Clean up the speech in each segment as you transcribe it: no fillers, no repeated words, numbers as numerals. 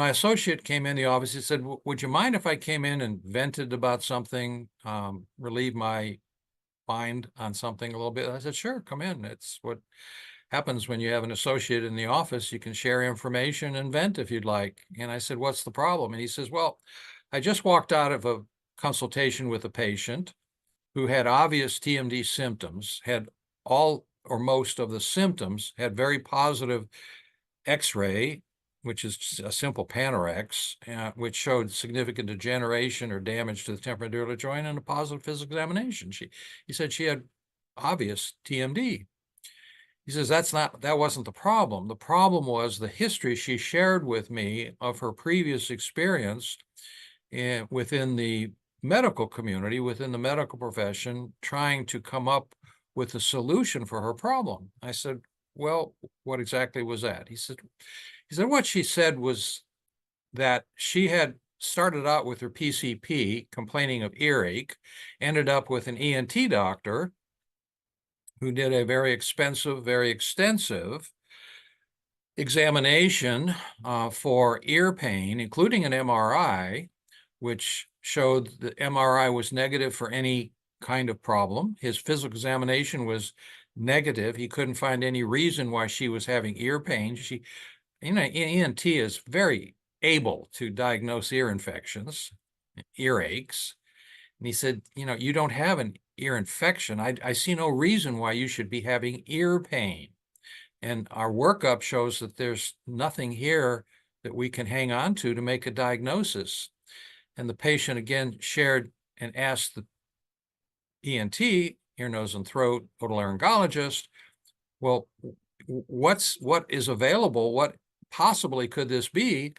My associate came in the office. He said, would you mind if I came in and vented about something, relieve my mind on something a little bit? I said, sure, come in. It's what happens when you have an associate in the office. You can share information and vent if you'd like. And I said, what's the problem? And he says, well, I just walked out of a consultation with a patient who had obvious TMD symptoms, had all or most of the symptoms, had very positive X-ray, which is a simple Panorex, which showed significant degeneration or damage to the temporomandibular joint, and a positive physical examination. He said she had obvious TMD. He says that wasn't the problem. The problem was the history she shared with me of her previous experience within the medical community, within the medical profession, trying to come up with a solution for her problem. I said, well, what exactly was that? He said, what she said was that she had started out with her PCP complaining of earache, ended up with an ENT doctor who did a very expensive, very extensive examination for ear pain, including an MRI, which showed the MRI was negative for any kind of problem. His physical examination was negative. He couldn't find any reason why she was having ear pain. ENT is very able to diagnose ear infections, earaches. And he said, you don't have an ear infection. I see no reason why you should be having ear pain. And our workup shows that there's nothing here that we can hang on to make a diagnosis. And the patient again shared and asked the ENT, ear, nose, and throat otolaryngologist, well, what is available? What possibly could this be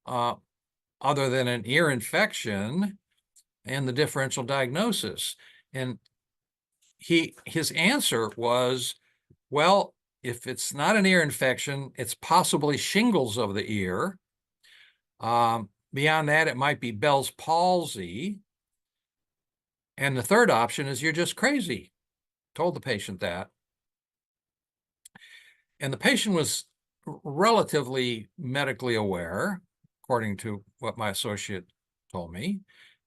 other than an ear infection and the differential diagnosis? And his answer was, well, if it's not an ear infection, it's possibly shingles of the ear. Beyond that, it might be Bell's palsy. And the third option is you're just crazy. Told the patient that. And the patient was relatively medically aware, according to what my associate told me,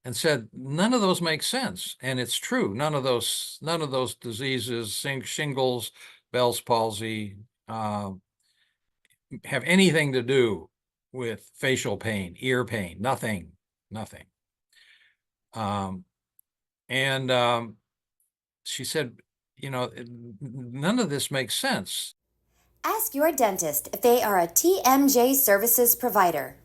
and said, none of those make sense. And it's true. None of those diseases, shingles, Bell's palsy, have anything to do with facial pain, ear pain, nothing. She said, none of this makes sense. Ask your dentist if they are a TMJ services provider.